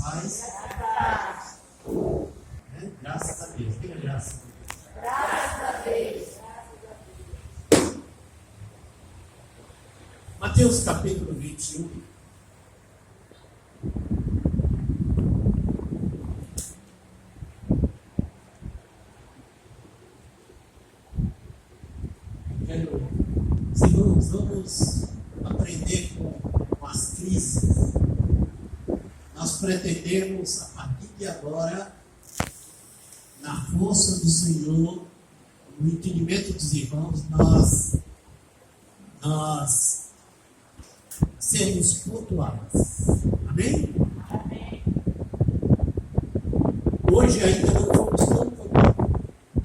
paz. Graças a Deus. Diga graças a Deus. Graças a Deus. Mateus capítulo 21. Irmãos, vamos aprender com as crises. Nós pretendemos, a partir de agora, na força do Senhor, no entendimento dos irmãos, nós sermos pontuais. Amém? Amém. Hoje ainda não fomos tão pontuais.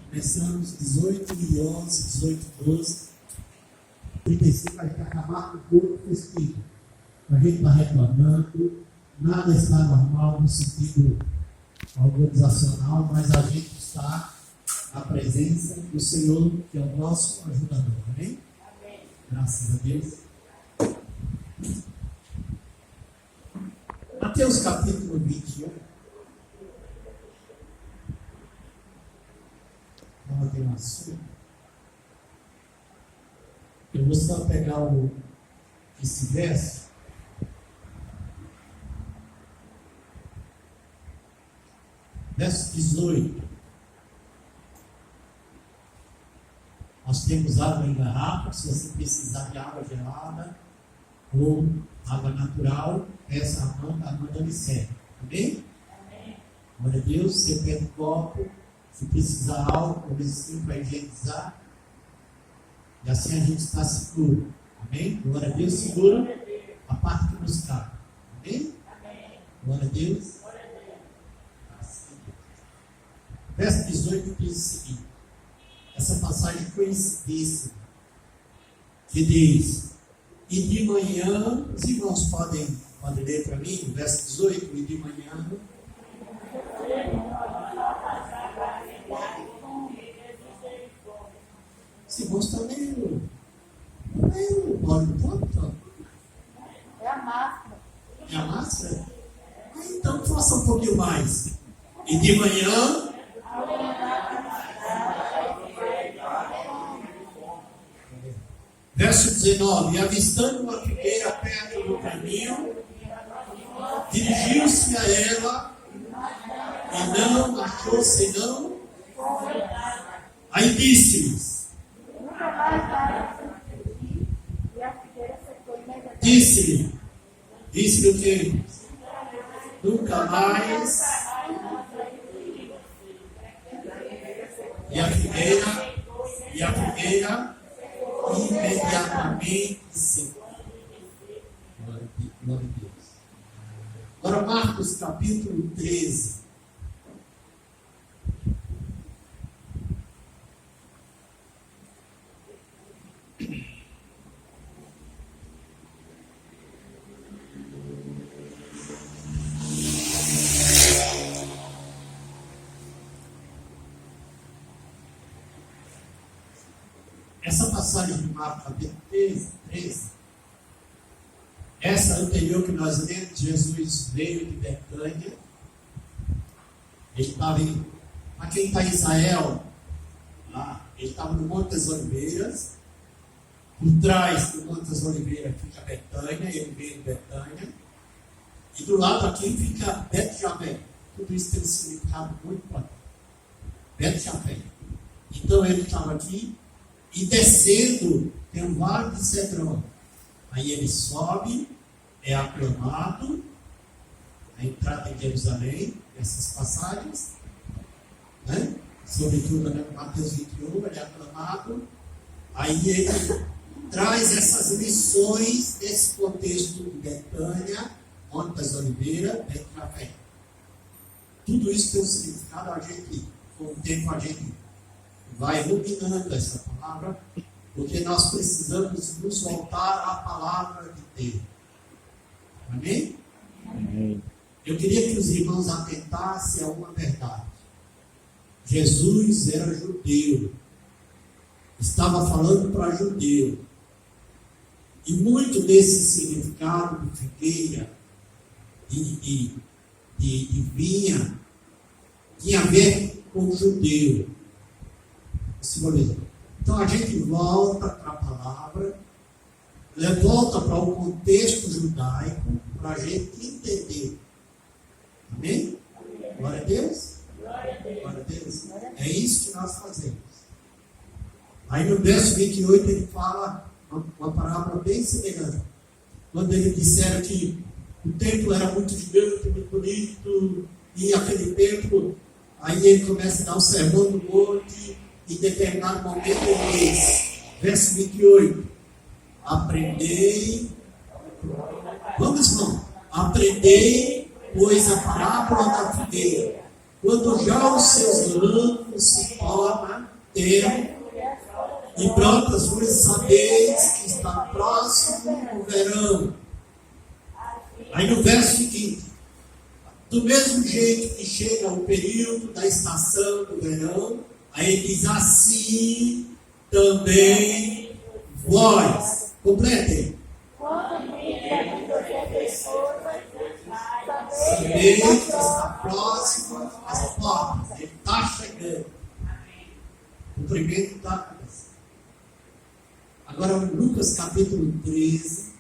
Começamos 18 e 11, 18 e 12. 35 a gente acabar com o corpo festivo. A gente está reclamando, nada está normal no sentido organizacional, mas a gente está na presença do Senhor, que é o nosso ajudador. Amém? Amém. Graças a Deus. Mateus capítulo 21. Vamos ter um assunto. Eu vou só pegar esse verso. Verso 18. Nós temos água em garrafa. Se você precisar de água gelada ou água natural, peça a mão, a mão lhe serve. Amém? Amém. Glória a Deus. Você pega o copo. Se precisar álcool, assim para higienizar. E assim a gente está seguro. Amém? Glória a Deus. Segura a parte que nos cabe. Amém? Amém. Glória a Deus. Glória a Deus. Verso 18 diz o seguinte. Essa passagem conhecidíssima. Que diz: e de manhã, os irmãos podem ler para mim, verso 18, e de manhã. Os irmãos estão meio óleo pronto. É a máscara. É a máscara? Então faça um pouquinho mais. E de manhã. Verso 19: e avistando uma figueira perto do caminho, dirigiu-se a ela e não achou senão. Aí disse-lhes: E a figueira secou imediatamente. disse-lhe o quê? Nunca mais. E a figueira imediatamente secou. Glória a Deus. Agora Marcos capítulo 13. Essa passagem de Marcos capítulo 13, essa anterior que nós lemos, Jesus veio de Betânia. Ele estava para quem está em Israel, lá, ele estava no Monte das Oliveiras. Por trás do Monte das Oliveiras fica Betânia, ele veio de Betânia. E do lado aqui fica Bet-Javé. Tudo isso tem um significado muito importante. Bet-Javé. Então ele estava aqui. E descendo, tem um vale de Cedrão. Aí ele sobe, é aclamado, a entrada em Jerusalém, essas passagens, né? Sobretudo no Mateus 21, ele é aclamado. Aí ele traz essas lições desse contexto de Betânia, Monte das Oliveiras, Bet-Javé. Tudo isso tem um significado, com o tempo a gente vai iluminando essa palavra, porque nós precisamos nos voltar à palavra de Deus. Amém? Amém. Eu queria que os irmãos atentassem a uma verdade. Jesus era judeu, estava falando para judeu, e muito desse significado de figueira, de de vinha tinha a ver com o judeu. Simbolismo. Então a gente volta para a palavra, volta para o contexto judaico, para a gente entender. Amém? Glória a Deus? Glória a Deus. É isso que nós fazemos. Aí no verso 28 ele fala uma parábola bem semelhante. Quando eles disseram que o templo era muito gigante, muito bonito, e aquele templo, aí ele começa a dar um sermão no monte, e em determinado momento ele diz, verso 28, aprendei, vamos irmão, aprendei, pois a parábola da figueira, quando já os seus ramos se tornam terra, e brotas flores, sabeis que está próximo o verão. Aí no verso seguinte, do mesmo jeito que chega o período da estação do verão, aí ele diz assim também vós. Completem. Sabeis que está próximo às portas. Ele está chegando. O cumprimento da cabeça. Agora, Lucas capítulo 13.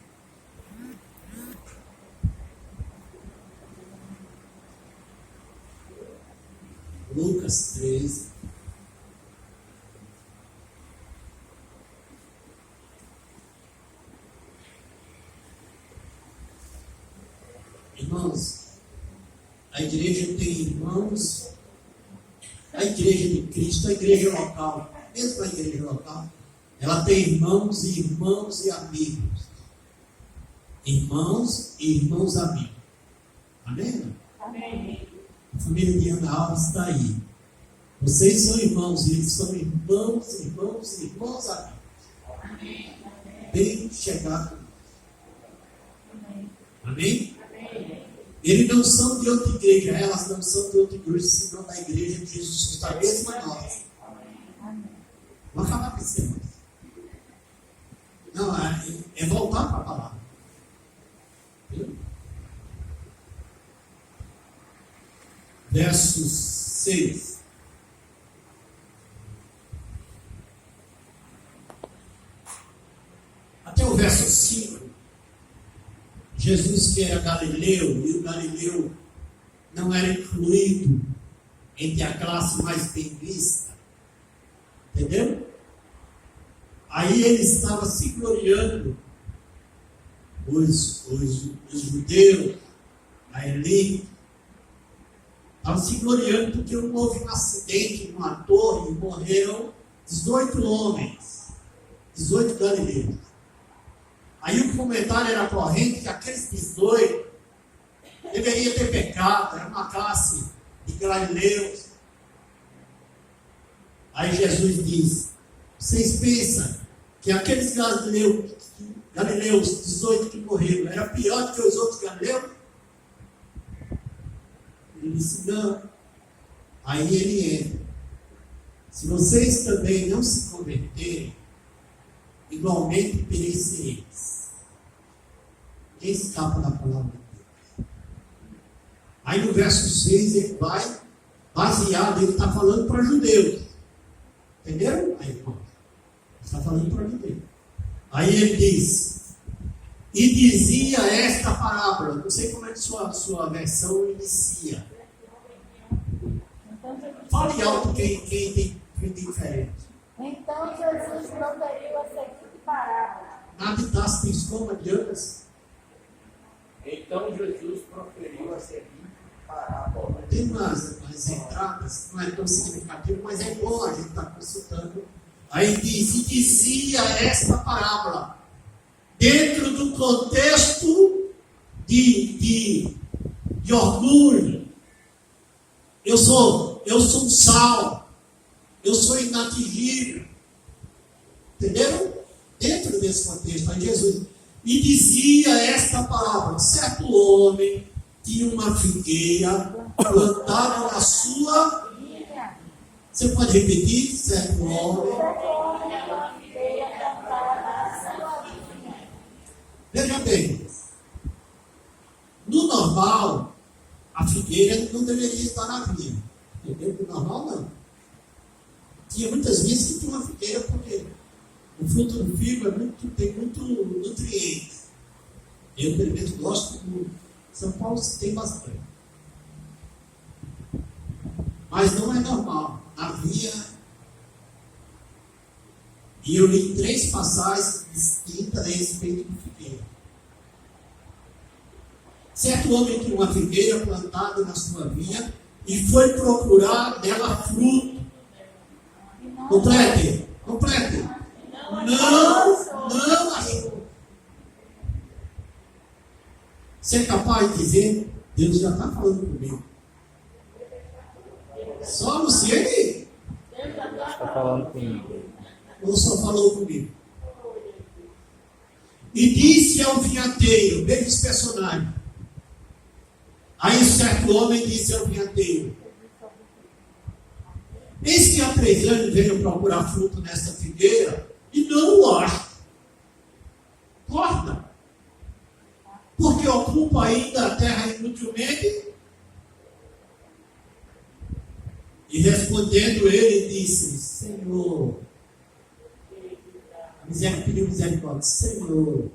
Lucas 13. Irmãos, a igreja tem irmãos, a igreja de Cristo, a igreja local, mesmo a igreja local, ela tem irmãos e amigos. Irmãos e irmãos amigos. Amém? Amém. A família de Ana Alves está aí. Vocês são irmãos, e eles são irmãos amigos. Amém. Bem chegado. Amém. Amém? Amém. Eles não são de outra igreja, elas não são de outra igreja, senão da igreja de Jesus Cristo, a mesma nós. Amém. Vamos acabar com isso, irmãos. Não, é voltar para a palavra. Viu? Verso 6. Até o verso 5. Jesus que era galileu, e o galileu não era incluído entre a classe mais bem vista. Entendeu? Aí ele estava se gloriando, os judeus, a elite, estavam se gloriando porque houve um acidente numa torre e morreram 18 homens, 18 galileus. Aí o comentário era corrente que aqueles 18 deveriam ter pecado, era uma classe de galileus. Aí Jesus diz, vocês pensam que aqueles galileus 18 que morreram, era pior do que os outros galileus? Ele disse, não. Aí ele entra. Se vocês também não se converterem, igualmente perecereis. Quem escapa da palavra de Deus? Aí no verso 6 ele vai baseado, ele está falando para judeus. Entenderam? Aí, irmão, está falando para judeus. Aí ele diz, e dizia esta parábola, não sei como é que sua versão inicia. Fale alto quem tem diferente. Então Jesus proferiu a seguinte parábola. Habitas tem escoma de andas. Então Jesus proferiu a seguinte parábola. Tem umas entradas, não é tão significativo, mas é bom a gente estar consultando. Aí diz, e dizia esta parábola, dentro do contexto de orgulho. Eu sou um sal, eu sou inatingível. Entenderam? Dentro desse contexto, aí Jesus. E dizia esta palavra, certo homem tinha uma figueira plantada na sua. Você pode repetir? Certo homem. Veja bem, no normal, A figueira não deveria estar na vinha. No tempo normal, não. Tinha muitas vinhas que tinham uma figueira, porque o fruto do figo tem muito nutrientes. Eu, pelo menos, gosto do São Paulo, tem bastante. Mas não é normal. Havia. E eu li 3 passagens distintas a respeito de figueira. Certo homem tinha uma figueira plantada na sua vinha e foi procurar dela fruto. Complete. Não achou. Você é capaz de dizer, Deus já está falando comigo. Só não sei. Está falando comigo. Ou só falou comigo. E disse ao vinhateiro, veja esse personagem. Aí certo homem disse ao vinhateiro: eis que há 3 anos venho procurar fruto nesta figueira e não o acho. Corta. Porque ocupa ainda a terra inutilmente. E respondendo ele disse: Senhor, pediu misericórdia. Senhor,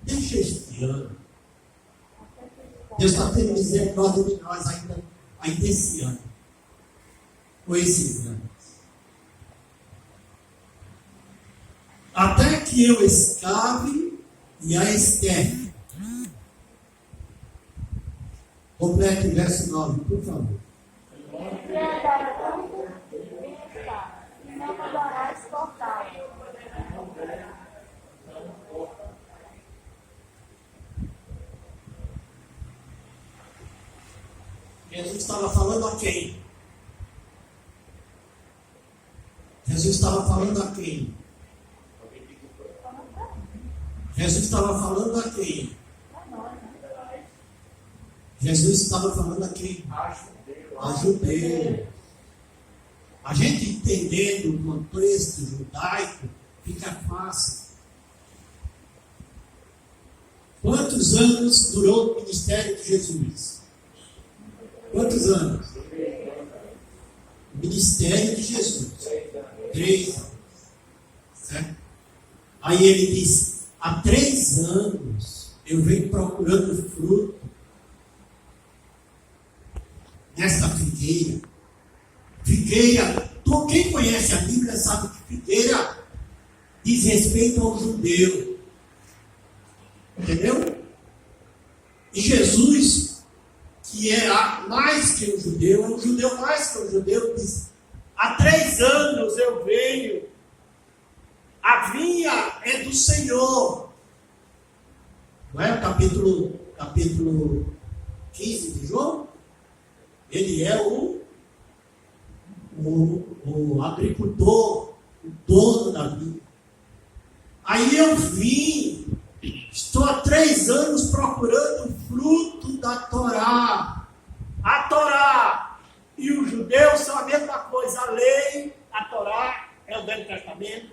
deixa este ano. Deus está tendo misericórdia de nós ainda esse ano. Ou esses anos. Até que eu escave e a esterque. Complete o verso 9, por favor. Entre andar tanto, bem está, e não mandarás cortá-lo. Jesus estava falando a quem? Jesus estava falando a quem? Jesus estava falando a quem? Jesus estava falando a quem? A judeu. A gente entendendo o contexto judaico fica fácil. Quantos anos durou o ministério de Jesus? Quantos anos? O ministério de Jesus. 3 anos. Certo? Aí ele disse: há 3 anos eu venho procurando fruto nesta figueira. Figueira, quem conhece a Bíblia sabe que figueira diz respeito ao judeu. Entendeu? E Jesus, que é mais que um judeu, é um judeu mais que um judeu, diz: há 3 anos eu venho, a vinha é do Senhor. Não é o capítulo 15 de João? Ele é o agricultor, o dono da vinha. Aí eu vim, estou há 3 anos procurando o fruto da Torá. A Torá e os judeus são a mesma coisa. A lei, a Torá, é o Velho Testamento,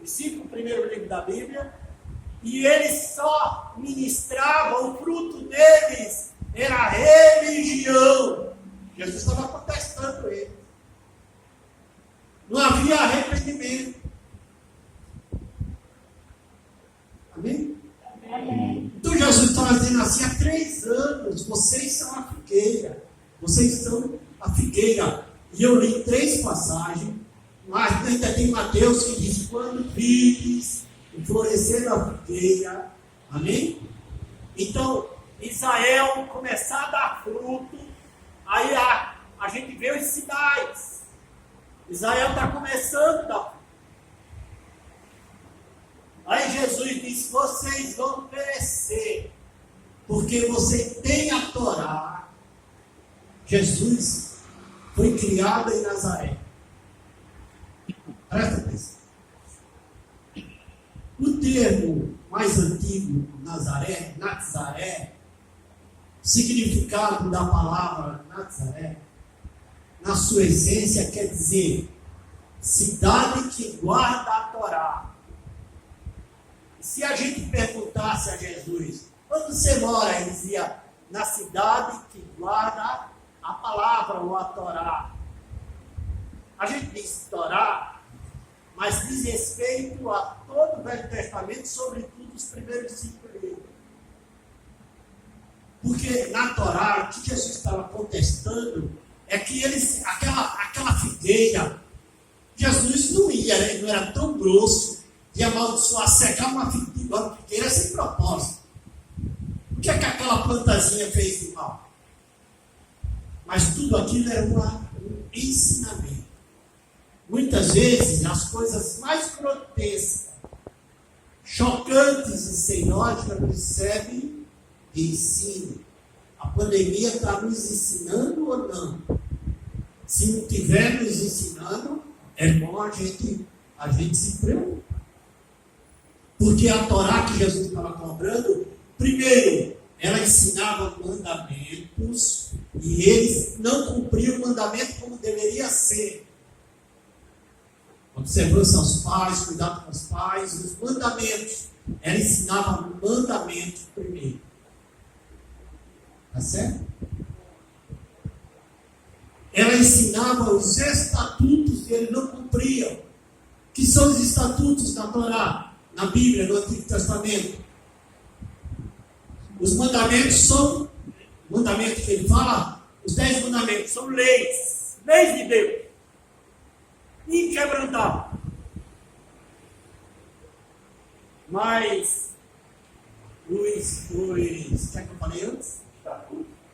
os 5 primeiros livros da Bíblia, e eles só ministravam, o fruto deles era a religião. Jesus estava contestando ele. Não havia arrependimento. Amém? Amém. Então Jesus estava dizendo assim: há 3 anos vocês são a figueira. Vocês são a figueira. E eu li 3 passagens, mas ainda tem Mateus que diz: quando vires o florescer da figueira. Amém? Então, Israel começar a dar fruto, aí a gente vê os sinais. Israel está começando a dar fruto. Aí Jesus diz: vocês vão perecer, porque você tem a Torá. Jesus foi criado em Nazaré. Presta atenção. O termo mais antigo, Nazaré, significado da palavra Nazaré, na sua essência, quer dizer cidade que guarda a Torá. Se a gente perguntasse a Jesus: onde você mora? Ele dizia: na cidade que guarda a palavra ou a Torá. A gente diz Torá, mas diz respeito a todo o Velho Testamento, sobretudo os primeiros 5 livros. Porque na Torá, o que Jesus estava contestando é que aquela figueira, Jesus não era tão grosso de amaldiçoar, secar uma figueira sem propósito. O que é que aquela plantazinha fez de mal? Mas tudo aquilo era um ensinamento. Muitas vezes, as coisas mais grotescas, chocantes e sem lógica nos servem de ensino. A pandemia está nos ensinando ou não? Se não estiver nos ensinando, é bom a gente se preocupar. Porque a Torá que Jesus estava cobrando, primeiro, ela ensinava mandamentos e eles não cumpriam o mandamento como deveria ser. Observância aos pais, cuidado com os pais, os mandamentos. Ela ensinava mandamentos primeiro. Tá certo? Ela ensinava os estatutos e eles não cumpriam. Que são os estatutos da Torá, na Bíblia, no Antigo Testamento? Os mandamentos são, mandamentos que ele fala, os 10 mandamentos são leis de Deus. Inquebrantável. Mas o que eu falei antes?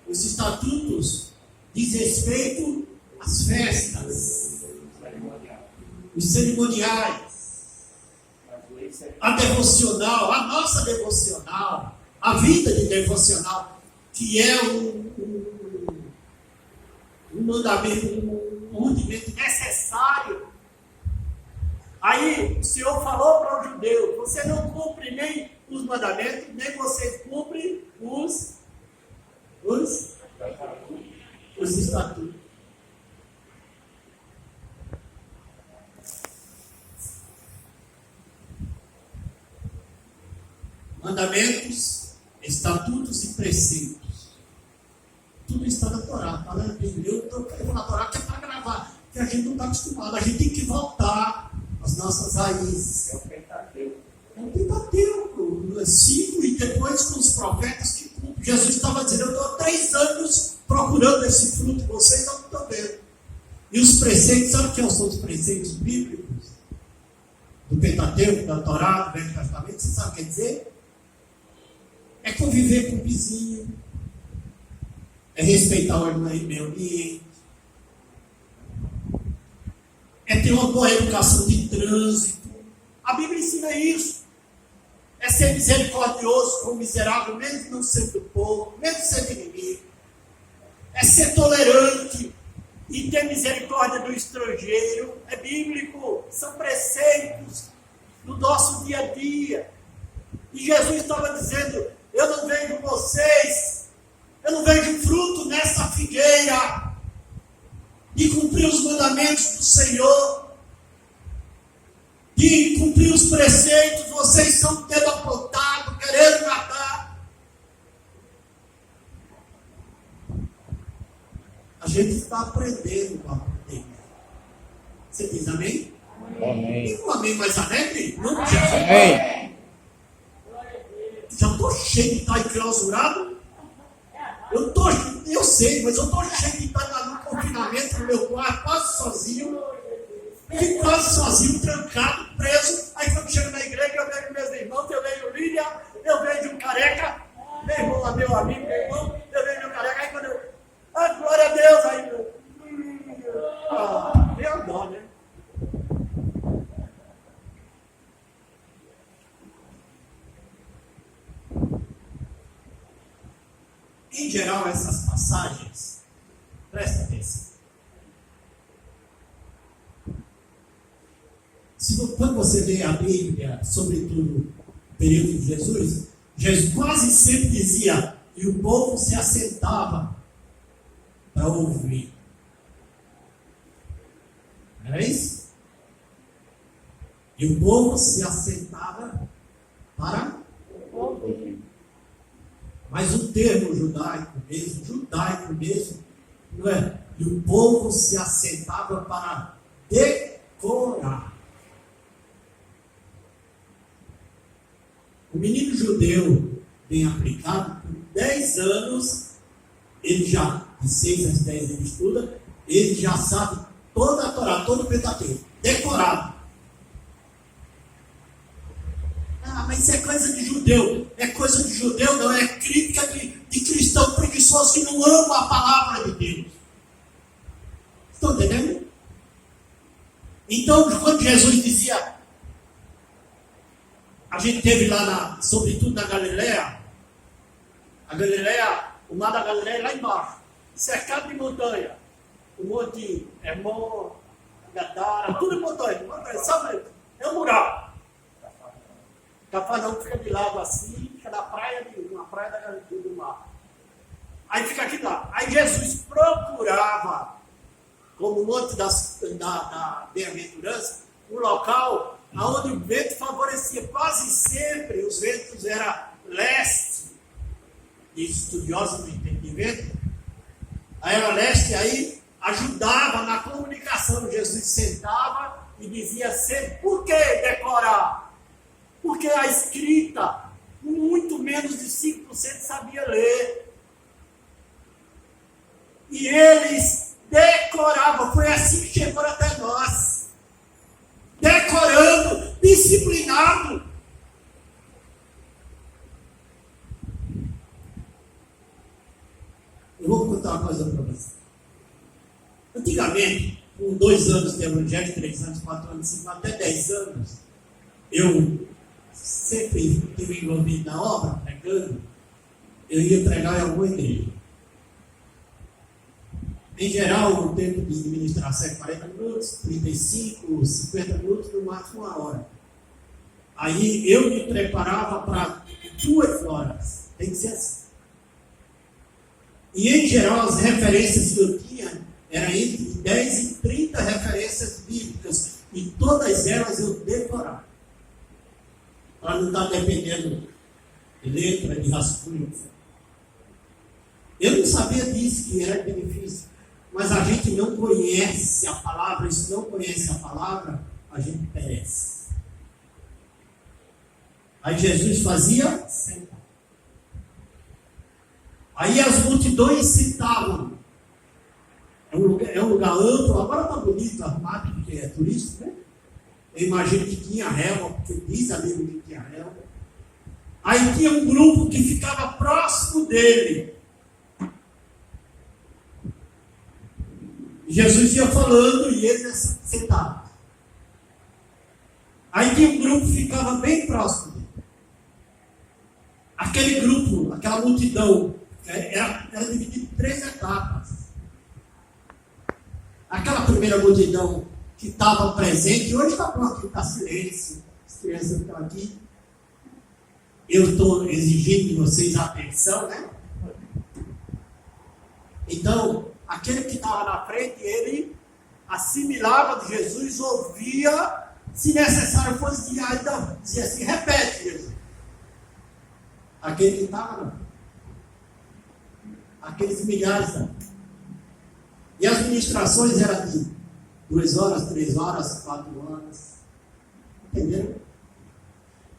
Os estatutos diz respeito às festas, os cerimoniais, a devocional, a nossa devocional, a vida de devocional, que é um mandamento, um rudimento necessário. Aí o Senhor falou para o judeu: você não cumpre nem os mandamentos, nem você cumpre os estatutos. Mandamentos, estatutos e preceitos. Tudo está na Torá, está na Bíblia. Eu estou querendo na Torá que é para gravar, que a gente não está acostumado. A gente tem que voltar às nossas raízes. É o Pentateuco. É o Pentateuco. 5 e depois com os profetas que cumprem. Jesus estava dizendo: eu estou há 3 anos procurando esse fruto, vocês não estão vendo. E os preceitos, sabe o que são os preceitos bíblicos? Do Pentateuco, da Torá, do Velho Testamento, você sabe o que quer dizer? É conviver com o vizinho, é respeitar o meio ambiente, é ter uma boa educação de trânsito. A Bíblia ensina isso. É ser misericordioso com o miserável, mesmo não sendo povo, mesmo sendo inimigo. É ser tolerante e ter misericórdia do estrangeiro. É bíblico, são preceitos do nosso dia a dia. E Jesus estava dizendo: eu não vejo vocês, eu não vejo fruto nessa figueira de cumprir os mandamentos do Senhor, de cumprir os preceitos. Vocês são dedo apontado, querendo matar. A gente está aprendendo com a pandemia. Você diz amém? Amém. E um amém mais alegre? Não, Amém. já estou cheio de estar enclausurado. Eu sei, mas eu estou cheio de estar no confinamento no meu quarto, quase sozinho. Fico quase sozinho, trancado, preso. Aí quando chego na igreja, eu vejo meus irmãos, eu vejo Lília, eu vejo um careca, meu irmão, meu amigo, meu irmão, eu vejo um careca. Aí quando eu, glória a Deus, aí meu dó, né? Em geral, essas passagens, presta atenção. Quando você lê a Bíblia, sobretudo no período de Jesus, Jesus quase sempre dizia: e o povo se assentava para ouvir. Não é isso? E o povo se assentava para ouvir. Mas o termo judaico mesmo, não é? E o povo se assentava para decorar. O menino judeu, bem aplicado, por 10 anos, ele já, de 6 a 10 ele estuda, ele já sabe toda a Torá, todo o Pentateuco, decorado. Ah, mas isso é coisa de judeu. É coisa de judeu, não, é crítica de cristão preguiçoso que não ama a palavra de Deus. Estão entendendo? Então, quando Jesus dizia, a gente teve lá, sobretudo na Galileia, o mar da Galileia é lá embaixo, cercado de montanha. O monte Hermon, Gadara, tudo é montanha, sabe? É um mural. Cafarnaum fica de lado assim, fica na praia do mar. Aí fica aqui lá. Aí Jesus procurava, como o monte da bem-aventurança, um local onde o vento favorecia. Quase sempre os ventos eram leste. E estudiosos não entendem de vento. Aí era leste, aí ajudava na comunicação. Jesus sentava e dizia sempre, por que decorar? Porque a escrita, muito menos de 5% sabia ler. E eles decoravam. Foi assim que chegou até nós. Decorando, disciplinado. Eu vou contar uma coisa para você. Antigamente, com 2 anos de evangelho, 3 anos, 4 anos, 5 até 10 anos, eu sempre estive envolvido na obra, pregando, eu ia pregar em alguma igreja. Em geral, o tempo de ministração é 40 minutos, 35, 50 minutos, no máximo 1 hora. Aí eu me preparava para 2 horas. Tem que ser assim. E em geral, as referências que eu tinha eram entre 10 e 30 referências bíblicas. E todas elas eu decorava. Para não estar dependendo de letra, de rascunho. Eu não sabia disso, que era benefício. Mas a gente não conhece a palavra, e se não conhece a palavra, a gente perece. Aí Jesus fazia sentar. Aí as multidões sentavam. É um lugar amplo, agora está bonito, armado, porque é turístico, né? Eu imagino que tinha relva, porque diz a Bíblia que tinha relva. Aí tinha um grupo que ficava próximo dele. Jesus ia falando e ele sentava. Aí tinha um grupo que ficava bem próximo dele. Aquele grupo, aquela multidão, era dividido em 3 etapas. Aquela primeira multidão que estava presente, hoje está pronto, está silêncio, as crianças estão aqui. Eu estou exigindo de vocês atenção, né? Então, aquele que estava na frente, ele assimilava de Jesus, ouvia, se necessário fosse de ainda dizia assim, repete, Jesus. Aquele que estava na frente. Aqueles milhares da frente. E as ministrações eram de 2 horas, 3 horas, 4 horas. Entenderam?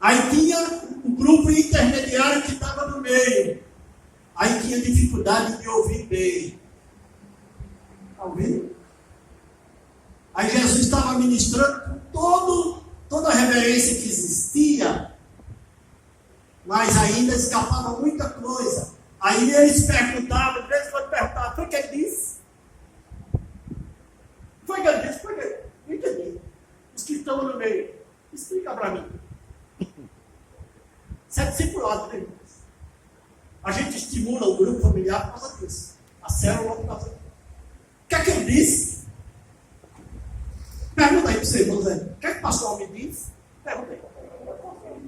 Aí tinha um grupo intermediário que estava no meio. Aí tinha dificuldade de ouvir bem. Está ouvindo? Aí Jesus estava ministrando com toda a reverência que existia, mas ainda escapava muita coisa. Aí eles perguntavam, de vez em quando perguntavam, foi o que ele disse? Foi o que ele disse? Foi o que ele disse? Não entendi. Os que estão no meio, explica para mim. Isso é discipulado, né, irmãos? A gente estimula o grupo familiar por causa disso. A célula por causa disso. O que é que ele disse? Pergunta aí para você, irmão Zé. O que é que o pastor me disse? Pergunta aí.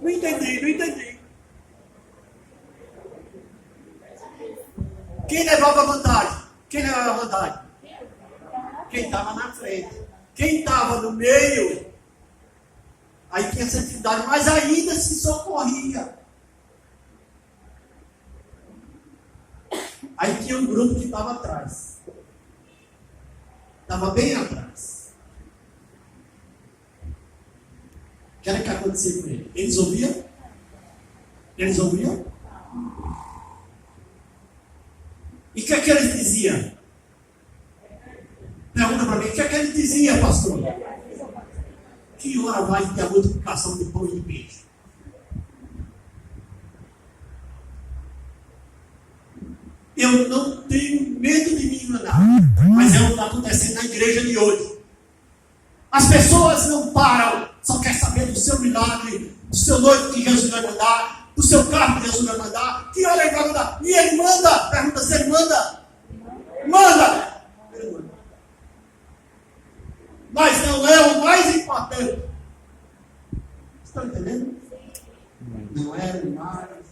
Não entendi. Quem levava vantagem? Quem estava na frente. Quem estava no meio, aí tinha essa atividade, mas ainda se socorria. Aí tinha um grupo que estava atrás. Estava bem atrás. O que era que acontecia com ele? Eles ouviam? Eles ouviam? E o que é que eles diziam? Pergunta para mim, o que é que eles diziam, pastor? Que hora vai ter a multiplicação de pão e de peixe? Eu não tenho medo de me enganar, mas é o que está acontecendo na igreja de hoje. As pessoas não param, só querem saber do seu milagre, do seu noivo que Jesus vai mandar, do seu carro que Jesus vai mandar, que hora ele vai mandar. E ele manda, pergunta se ele manda. Manda! Ele manda. Mas não é o mais importante. Estão entendendo? Não é o mais.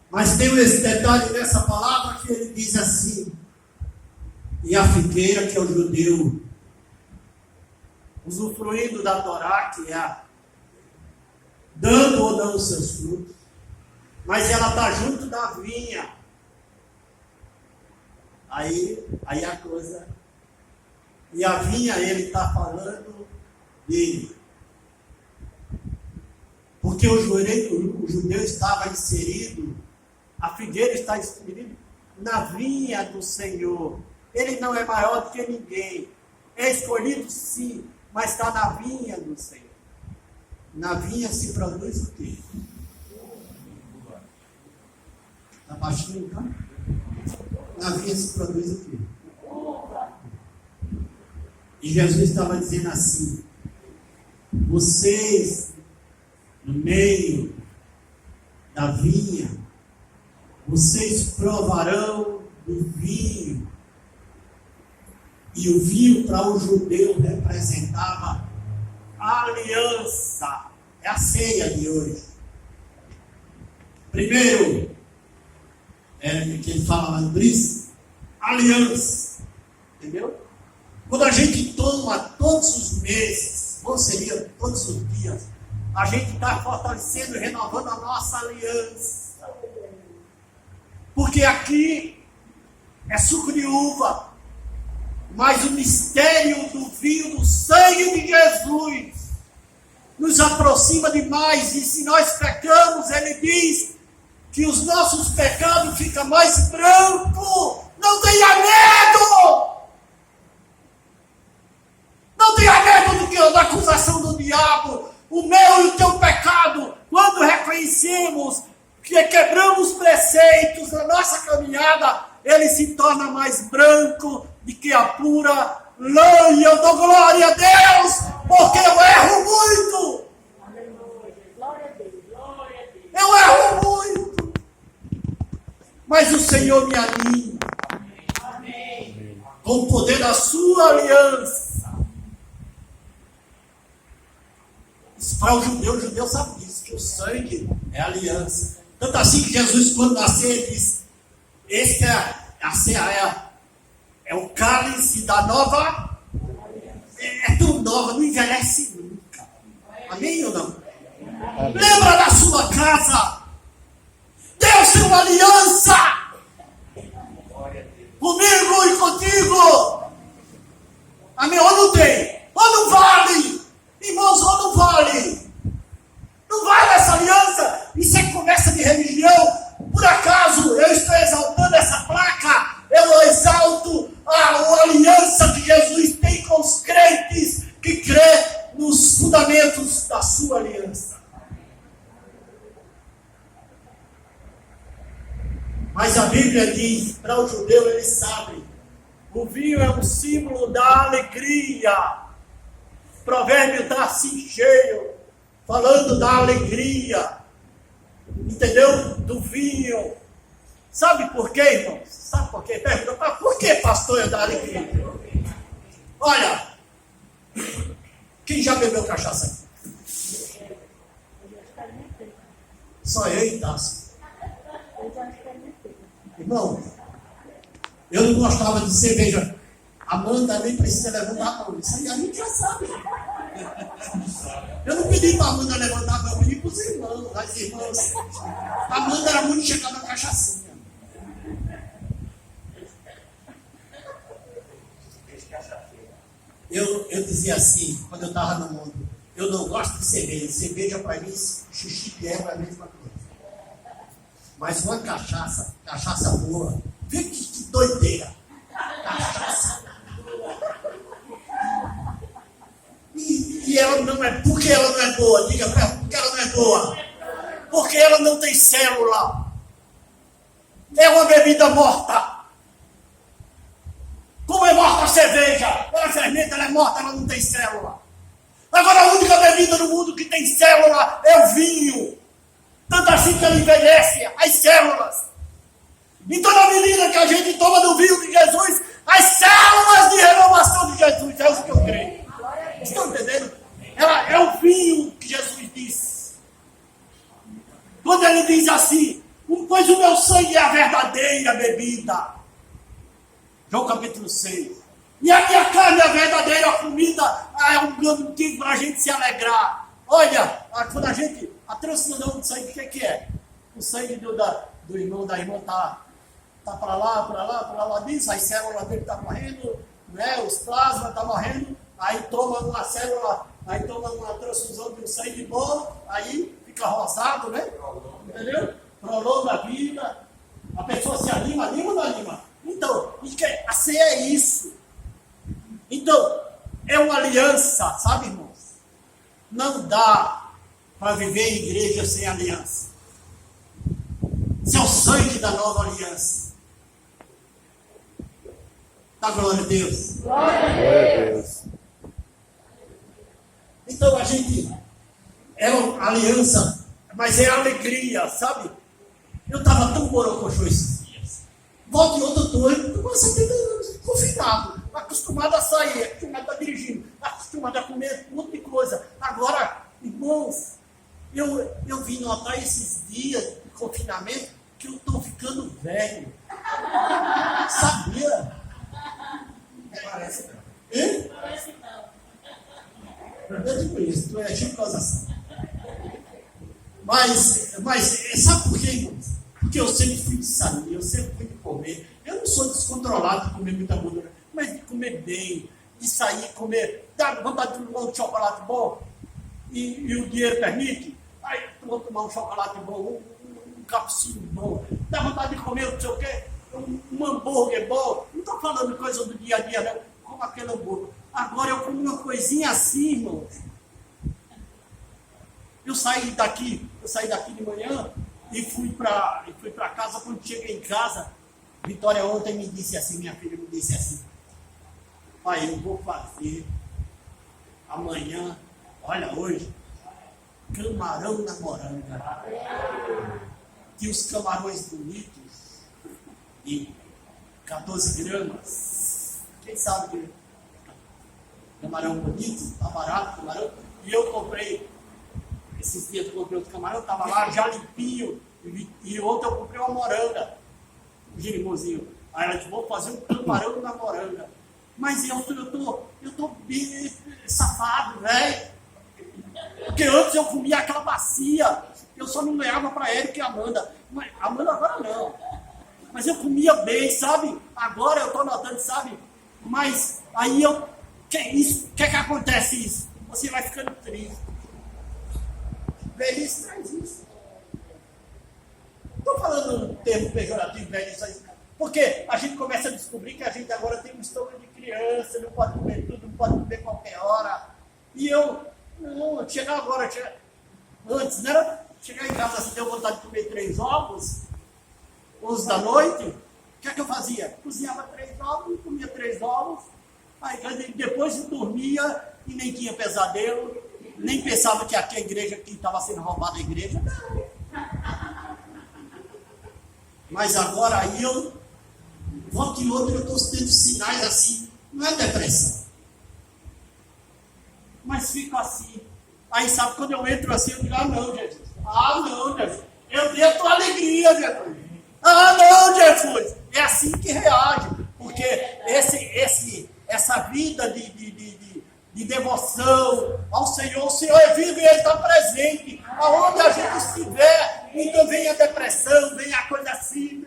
Mas tem esse detalhe nessa palavra que ele diz assim: e a figueira, que é o judeu, usufruindo da Torá, que é dando ou não os seus frutos, mas ela está junto da vinha. Aí a coisa. E a vinha, ele está falando dele. Porque o judeu estava inserido, a figueira está inserida na vinha do Senhor. Ele não é maior do que ninguém. É escolhido sim, mas está na vinha do Senhor. Na vinha se produz o quê? Está baixinho, tá? Na vinha se produz o quê? E Jesus estava dizendo assim: vocês, no meio da vinha, vocês provarão do vinho. E o vinho para o judeu representava a aliança. É a ceia de hoje. Primeiro, que ele fala lá no Brice, aliança. Entendeu? Quando a gente toma todos os meses, ou seria todos os dias, a gente está fortalecendo e renovando a nossa aliança. Porque aqui é suco de uva, mas o mistério do vinho do sangue de Jesus nos aproxima demais. E se nós pecamos, ele diz que os nossos pecados ficam mais brancos. Não tenha medo! Não tenha medo da acusação do diabo. O meu e o teu pecado, quando reconhecemos que quebramos preceitos na nossa caminhada, ele se torna mais branco do que a pura lã. E eu dou glória a Deus, porque eu erro muito. Eu erro muito. Mas o Senhor me anima. Com o poder da sua aliança. Para o judeu sabe disso, que o sangue é aliança. Tanto assim que Jesus, quando nasceu, ele disse: este a ceia é o cálice da nova. É tão nova, não envelhece nunca. Amém ou não? Amém. Lembra da sua casa. Deus tem uma aliança comigo e contigo. Amém? Ou não tem? Ou não vale? Irmãos, ou não vale? Não vale essa aliança? Isso é conversa de religião. Por acaso eu estou exaltando essa placa? Eu exalto a aliança que Jesus tem com os crentes que crê nos fundamentos da sua aliança. Mas a Bíblia diz, para o judeu ele sabe, o vinho é um símbolo da alegria. O provérbio está assim cheio, falando da alegria, entendeu? Do vinho. Sabe por quê, irmão? Sabe por quê? Pergunta, por que, pastor, é da alegria? Olha, quem já bebeu cachaça aqui? Só eu e Tássio. Irmão, eu não gostava de cerveja. Amanda nem precisa levantar a mão. Isso aí a gente já sabe. Eu não pedi para a Amanda levantar, eu pedi para os irmãos, as irmãs. A Amanda era muito chegada na cachaçinha. Eu dizia assim, quando eu estava no mundo, eu não gosto de cerveja. Cerveja para mim, xixi de égua é a mesma coisa. Mas uma cachaça boa, vê que doideira. Cachaça. E ela não é, por que ela não é boa? Diga para ela, por que ela não é boa? Porque ela não tem célula. É uma bebida morta. Como é morta a cerveja? Ela é fermenta, ela é morta, ela não tem célula. Agora a única bebida no mundo que tem célula é o vinho. Tanto assim que ela envelhece as células. Então na medida que a gente toma do vinho de Jesus, as células de renovação de Jesus, é isso que eu creio. Estão entendendo? Ela é o vinho que Jesus disse. Quando ele diz assim, pois o meu sangue é a verdadeira bebida. João capítulo 6. E a minha carne é a verdadeira comida, é um motivo para a gente se alegrar. Olha, quando a transfusão de sangue, o que é? O sangue do irmão, da irmã está para lá, disso, as células dele estão morrendo, né? Os plasmas estão morrendo, aí toma uma célula, aí toma uma transfusão de um sangue bom, aí fica rosado, né? Entendeu? Prolonga a vida, a pessoa se anima ou não anima? Então, a ceia é isso. Então, é uma aliança, sabe, irmãos? Não dá para viver em igreja sem aliança. Isso é o sangue da nova aliança. Dá glória a Deus. Glória a Deus. Então, a gente é uma aliança, mas é alegria, sabe? Eu estava tão borocochô esses dias. Volta e outra eu estou com 70 anos, confinado, acostumado a sair, acostumado a dirigir, acostumado a comer um monte de coisa. Agora, irmãos, eu vim notar esses dias de confinamento que eu estou ficando velho. Sabia? Parece não. Hein? Parece não. Eu digo isso, tu é tipo causação. Mas sabe por quê, irmãos? Porque eu sempre fui de sair, eu sempre fui de comer. Eu não sou descontrolado de comer muita gordura, mas de comer bem, de sair, comer, dá vontade de tomar um chocolate bom, e o dinheiro permite, aí vou tomar um chocolate bom, um cappuccino bom, dá vontade de comer não sei o quê, um hambúrguer bom. Não estou falando coisa do dia a dia, não, como aquele hambúrguer. Agora eu como uma coisinha assim, irmãos. Eu saí daqui de manhã e fui para casa. Quando cheguei em casa, Vitória ontem me disse assim, minha filha me disse assim, pai, eu vou fazer amanhã, olha hoje, camarão na moranga. Tinha os camarões bonitos, de 14 gramas. Quem sabe que camarão bonito, tá barato, camarão. E eu comprei, esses dias eu comprei outro camarão, estava lá já limpinho. E ontem eu comprei uma moranga, um girimãozinho. Aí ela disse, vou fazer um camarão na moranga. Mas eu tô bem safado, velho. Porque antes eu comia aquela bacia, eu só não ganhava para Érica e Amanda. Mas Amanda agora não. Mas eu comia bem, sabe? Agora eu tô notando, sabe? Mas aí que acontece isso? Você vai ficando triste. Velhice traz isso. Estou falando um termo pejorativo, velhice, porque a gente começa a descobrir que a gente agora tem um estômago de criança, não pode comer tudo, não pode comer qualquer hora. E chegar agora, antes, né? Chegar em casa, se deu vontade de comer 3 ovos, 11 da noite, o que é que eu fazia? Cozinhava 3 ovos, comia 3 ovos, aí depois eu dormia e nem tinha pesadelo, nem pensava que aqui a igreja, que estava sendo roubada a igreja, não. Mas agora aí volta e outra eu estou tendo sinais assim, não é depressão. Mas fico assim. Aí sabe, quando eu entro assim, eu digo, não, Jesus. Não, Jesus. Eu tenho a tua alegria, Jesus. Não, Jesus. É assim que reage. Porque essa vida de devoção ao Senhor. O Senhor é vivo e Ele está presente. Aonde a gente estiver, então vem a depressão, vem a coisa assim.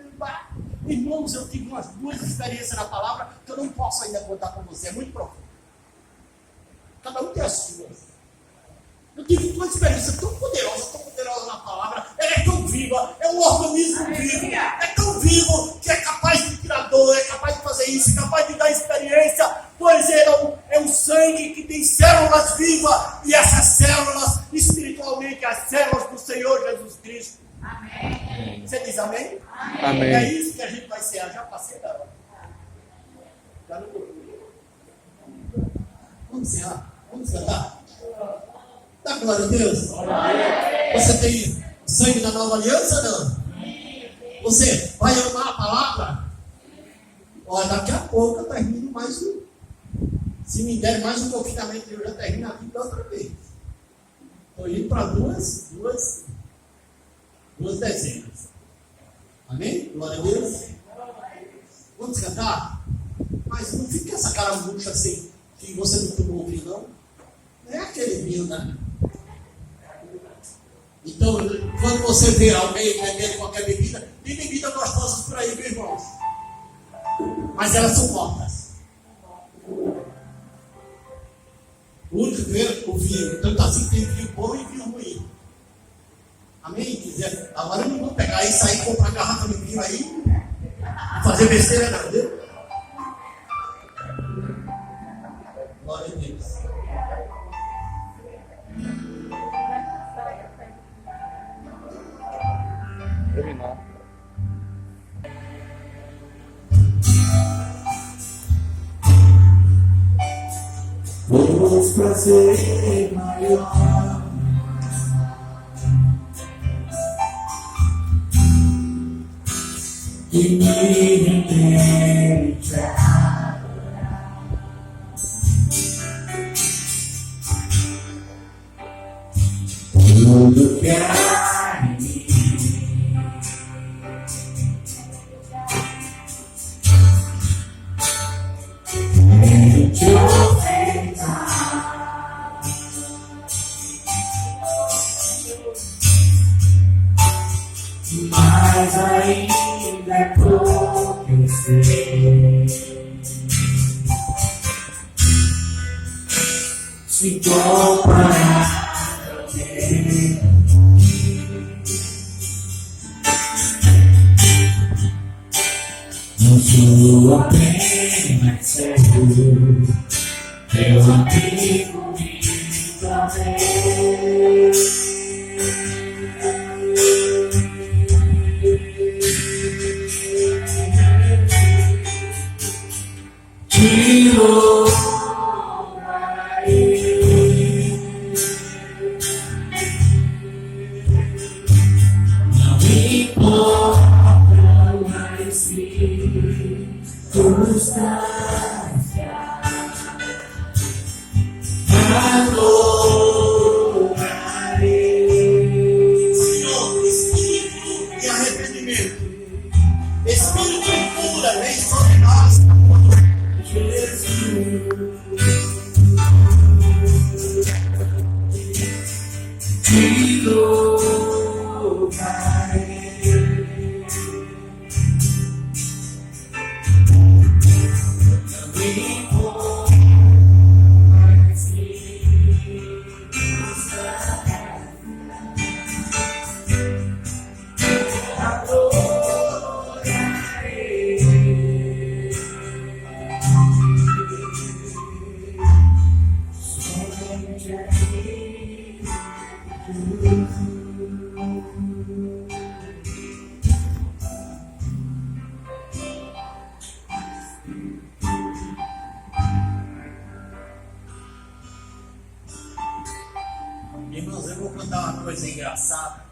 Irmãos, eu tive umas duas experiências na palavra que eu não posso ainda contar com você, é muito profundo. Cada um tem as suas. Eu tive uma experiência tão poderosa na palavra. Ela é tão viva, é um organismo vivo, é tão vivo que é capaz de tirar dor, é capaz de fazer isso, é capaz de dar experiência, pois é um sangue que tem células vivas, e essas células, espiritualmente, as células do Senhor Jesus Cristo. Amém. Você diz amém? Amém. É isso que a gente vai ser. Já passei da hora. Já não tô. Vamos encerrar? Vamos cantar? Dá glória a Deus. Você tem sangue da nova aliança, não? Você vai amar a palavra? Olha, daqui a pouco eu termino mais um. Se me der mais um confinamento, eu já termino a vida outra vez. Estou indo para duas dezenas. Amém? Glória a Deus. Vamos cantar? Mas não fica essa cara murcha assim, que você não tomou vinho, não. Não é aquele vinho, né? Então, quando você vê alguém bebendo qualquer bebida, tem bebidas gostosas por aí, meus irmãos. Mas elas são mortas. O único que vê o vinho. Tanto assim tem vinho bom e vinho ruim. Amém? Quiser. Agora eu não vou pegar e sair e comprar garrafa de vinho aí e fazer besteira, não, viu? Glória a Deus. Terminar. Vamos prazer maior e me render e te adorar. Tudo que há em mim é te ofertar. Mas ainda é pouco eu sei. Se comparar ao teu, não sou apenas cego, teu amigo me promete. Te louvarei, não importa mais circunstância, adorarei. Senhor, espírito de arrependimento, espírito de cura, vem sobre nós. Te louvarei, não importa mais circunstância, adorarei. Somente a ti. Irmãos, eu vou contar uma coisa engraçada.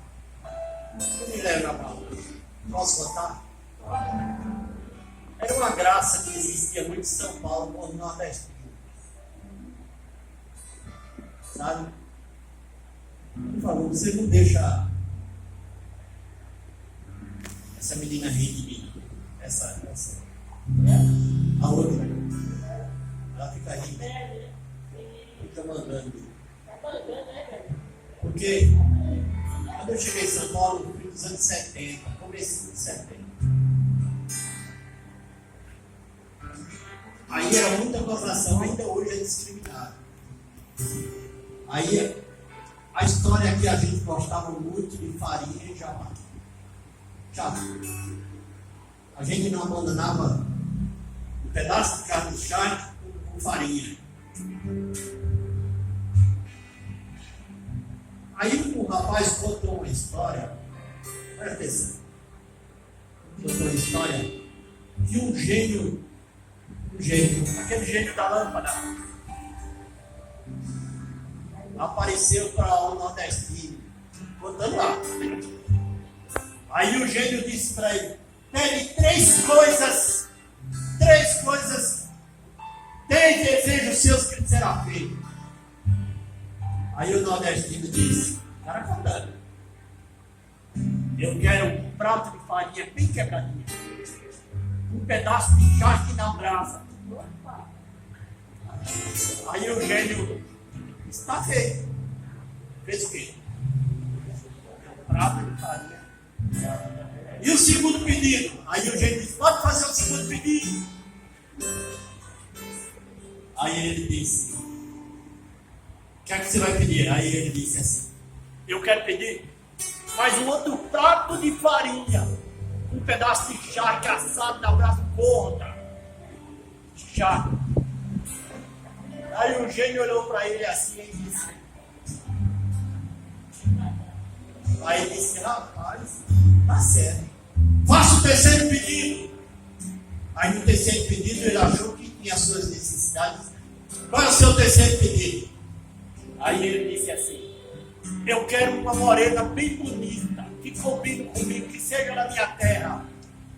Eu me lembro a palavra. Posso contar? Era uma graça que existia muito em São Paulo com o Nordeste. Sabe? Por favor, você não deixa essa menina rir de mim. Essa. A outra. Ela fica rindo. está mandando. Porque quando eu cheguei em São Paulo, no fim dos anos 70, começo de 70. Aí era muita gozação, ainda hoje é discriminado. Aí a história que a gente gostava muito de farinha e jabá. A gente não abandonava um pedaço de carne de charque com farinha. Aí o rapaz contou uma história, presta atenção, contou uma história de um gênio, aquele gênio da lâmpada, apareceu para o nordestino, contando lá. Aí o gênio disse para ele: pede três coisas, três desejos seus que será feito. Aí o nordestino disse, cara contando: eu quero um prato de farinha bem quebradinha, um pedaço de charque na brasa. Aí o gênio disse: está feito. Fez o quê? Um prato de farinha. E o segundo pedido? Aí o gênio disse: pode fazer o segundo pedido. Aí ele disse: o que é que você vai pedir? Aí ele disse assim: eu quero pedir mais um outro prato de farinha, um pedaço de charque assado na brasa gorda. Charque. Aí o gênio olhou para ele assim e disse: rapaz, tá certo, faça o terceiro pedido. Aí no terceiro pedido ele achou que tinha as suas necessidades. Qual é o seu terceiro pedido? Aí ele disse assim: eu quero uma morena bem bonita, que combine comigo, que seja na minha terra,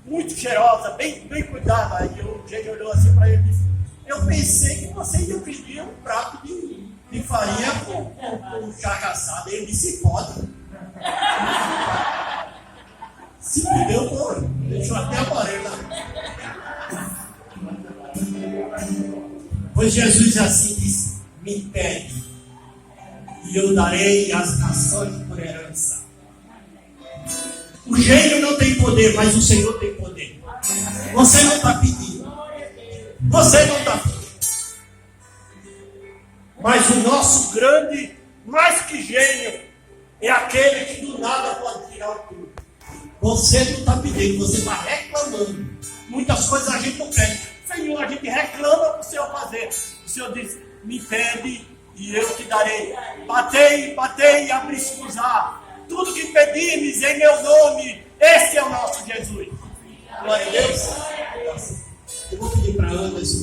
muito cheirosa, bem cuidada. Aí o gênio olhou assim para ele e disse: eu pensei que você ia pedir um prato de farinha com charque assado. Ele disse: pode. Se perdeu, pô, deixou até a morena. Pois Jesus assim disse: me pede, e eu darei as nações por herança. O gênio não tem poder, mas o Senhor tem poder. Você não está pedindo. Você não está pedindo. Mas o nosso grande, mais que gênio, é aquele que do nada pode tirar o tudo. Você não está pedindo, você está reclamando. Muitas coisas a gente não pede. Senhor, a gente reclama para o Senhor fazer. O Senhor diz: me pede e eu te darei. Batei e abri-se-vos-á. Tudo que pedires em meu nome, esse é o nosso Jesus. Glória a Deus. Eu vou pedir para a Ana esse